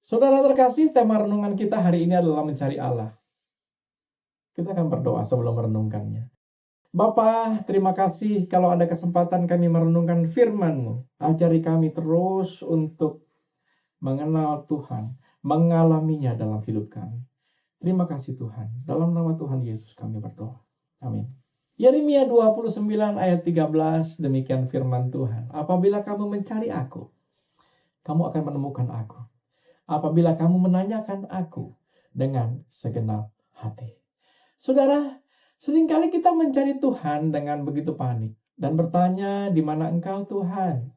Saudara terkasih, tema renungan kita hari ini adalah mencari Allah. Kita akan berdoa sebelum merenungkannya. Bapa, terima kasih kalau ada kesempatan kami merenungkan firman-Mu. Ajari kami terus untuk mengenal Tuhan, mengalaminya dalam hidup kami. Terima kasih Tuhan. Dalam nama Tuhan Yesus kami berdoa. Amin. Yeremia 29 ayat 13, demikian firman Tuhan. Apabila kamu mencari aku, kamu akan menemukan aku. Apabila kamu menanyakan aku dengan segenap hati. Saudara, seringkali kita mencari Tuhan dengan begitu panik dan bertanya, di mana Engkau Tuhan?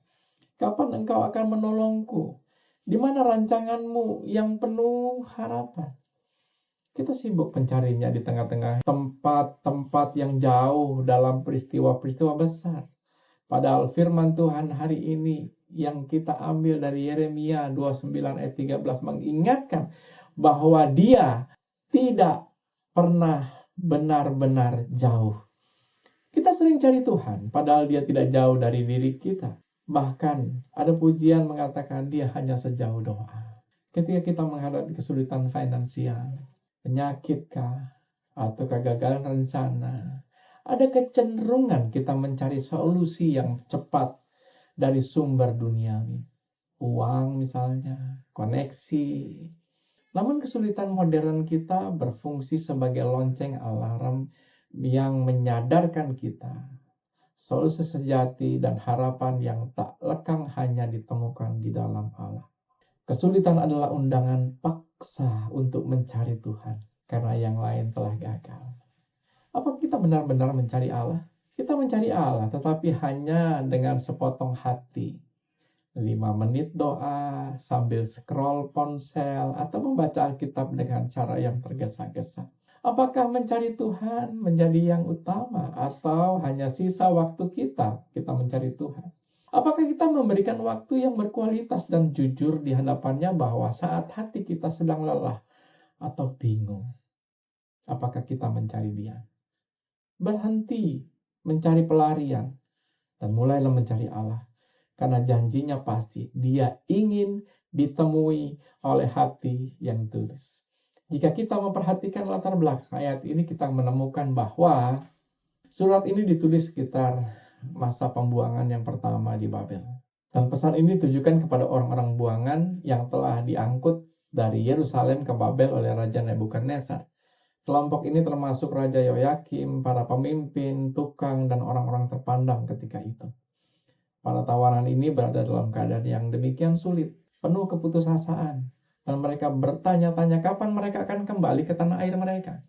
Kapan Engkau akan menolongku? Di mana rancanganmu yang penuh harapan? Kita sibuk mencarinya di tengah-tengah tempat-tempat yang jauh dalam peristiwa-peristiwa besar. Padahal firman Tuhan hari ini yang kita ambil dari Yeremia 29 ayat 13 mengingatkan bahwa Dia tidak pernah benar-benar jauh. Kita sering cari Tuhan, padahal Dia tidak jauh dari diri kita. Bahkan ada pujian mengatakan Dia hanya sejauh doa. Ketika kita menghadapi kesulitan finansial, penyakit kah, atau kegagalan rencana, ada kecenderungan kita mencari solusi yang cepat dari sumber duniawi. Uang misalnya, koneksi. Namun kesulitan modern kita berfungsi sebagai lonceng alarm yang menyadarkan kita solusi sejati dan harapan yang tak lekang hanya ditemukan di dalam Allah. Kesulitan adalah undangan paksa untuk mencari Tuhan karena yang lain telah gagal. Apa kita benar-benar mencari Allah? Kita mencari Allah, tetapi hanya dengan sepotong hati. 5 menit doa, sambil scroll ponsel, atau membaca Alkitab dengan cara yang tergesa-gesa. Apakah mencari Tuhan menjadi yang utama, atau hanya sisa waktu kita mencari Tuhan? Apakah kita memberikan waktu yang berkualitas dan jujur di hadapannya bahwa saat hati kita sedang lelah atau bingung? Apakah kita mencari Dia? Berhenti mencari pelarian dan mulailah mencari Allah. Karena janjinya pasti, Dia ingin ditemui oleh hati yang tulus. Jika kita memperhatikan latar belakang ayat ini, kita menemukan bahwa surat ini ditulis sekitar masa pembuangan yang pertama di Babel. Dan pesan ini ditujukan kepada orang-orang buangan yang telah diangkut dari Yerusalem ke Babel oleh Raja Nebukadnezar. Kelompok ini termasuk Raja Yoyakim, para pemimpin, tukang, dan orang-orang terpandang ketika itu. Para tawanan ini berada dalam keadaan yang demikian sulit, penuh keputusasaan, dan mereka bertanya-tanya kapan mereka akan kembali ke tanah air mereka.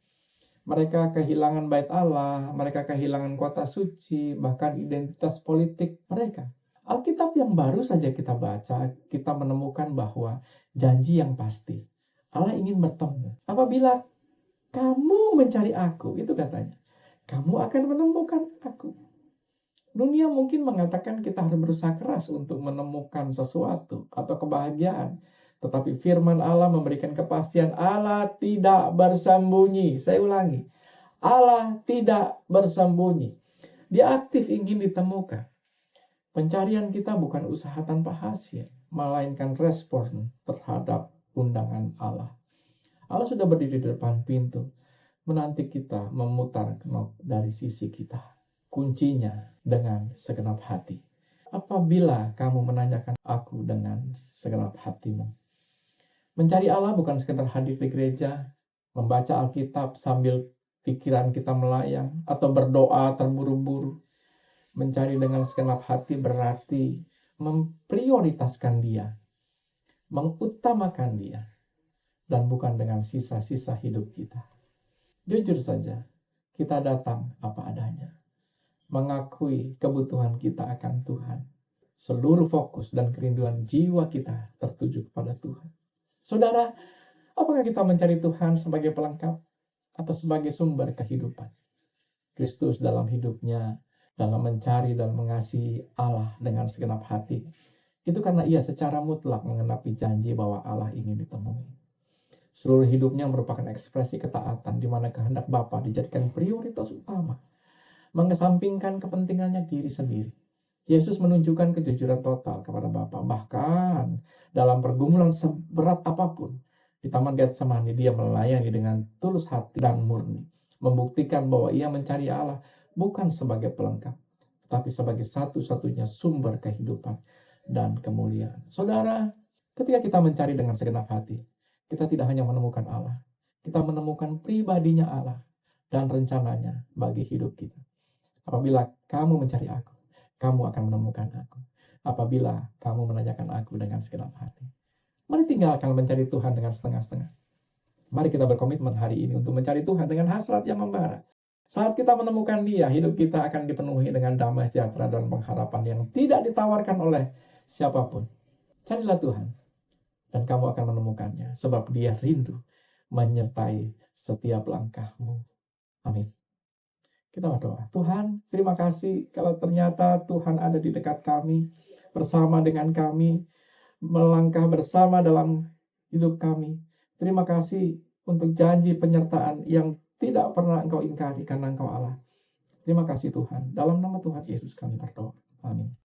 Mereka kehilangan bait Allah, mereka kehilangan kota suci, bahkan identitas politik mereka. Alkitab yang baru saja kita baca, kita menemukan bahwa janji yang pasti, Allah ingin bertemu. Apabila kamu mencari aku, itu katanya, kamu akan menemukan aku. Dunia mungkin mengatakan kita harus berusaha keras untuk menemukan sesuatu atau kebahagiaan. Tetapi firman Allah memberikan kepastian Allah tidak bersembunyi. Saya ulangi, Allah tidak bersembunyi. Dia aktif ingin ditemukan. Pencarian kita bukan usaha tanpa hasil, melainkan respon terhadap undangan Allah. Allah sudah berdiri di depan pintu, menanti kita memutar knop dari sisi kita. Kuncinya dengan segenap hati. Apabila kamu menanyakan aku dengan segenap hatimu. Mencari Allah bukan sekedar hadir di gereja, membaca Alkitab sambil pikiran kita melayang, atau berdoa terburu-buru. Mencari dengan segenap hati berarti memprioritaskan Dia, mengutamakan Dia, dan bukan dengan sisa-sisa hidup kita. Jujur saja, kita datang apa adanya, mengakui kebutuhan kita akan Tuhan. Seluruh fokus dan kerinduan jiwa kita tertuju kepada Tuhan. Saudara, apakah kita mencari Tuhan sebagai pelengkap atau sebagai sumber kehidupan? Kristus dalam hidupnya, dalam mencari dan mengasihi Allah dengan segenap hati, itu karena Ia secara mutlak mengenapi janji bahwa Allah ingin ditemui. Seluruh hidupnya merupakan ekspresi ketaatan di mana kehendak Bapa dijadikan prioritas utama, mengesampingkan kepentingannya diri sendiri. Yesus menunjukkan kejujuran total kepada Bapa. Bahkan dalam pergumulan seberat apapun, di Taman Getsemani dia melayani dengan tulus hati dan murni. Membuktikan bahwa ia mencari Allah bukan sebagai pelengkap, tetapi sebagai satu-satunya sumber kehidupan dan kemuliaan. Saudara, ketika kita mencari dengan segenap hati, kita tidak hanya menemukan Allah, kita menemukan pribadinya Allah dan rencananya bagi hidup kita. Apabila kamu mencari aku, kamu akan menemukan aku. Apabila kamu menanyakan aku dengan segenap hati. Mari tinggalkan mencari Tuhan dengan setengah-setengah. Mari kita berkomitmen hari ini untuk mencari Tuhan dengan hasrat yang membara. Saat kita menemukan Dia, hidup kita akan dipenuhi dengan damai sejahtera dan pengharapan yang tidak ditawarkan oleh siapapun. Carilah Tuhan, dan kamu akan menemukannya, sebab Dia rindu menyertai setiap langkahmu. Amin. Kita berdoa. Tuhan, terima kasih kalau ternyata Tuhan ada di dekat kami, bersama dengan kami, melangkah bersama dalam hidup kami. Terima kasih untuk janji penyertaan yang tidak pernah Engkau ingkari karena Engkau Allah. Terima kasih Tuhan. Dalam nama Tuhan Yesus kami berdoa. Amin.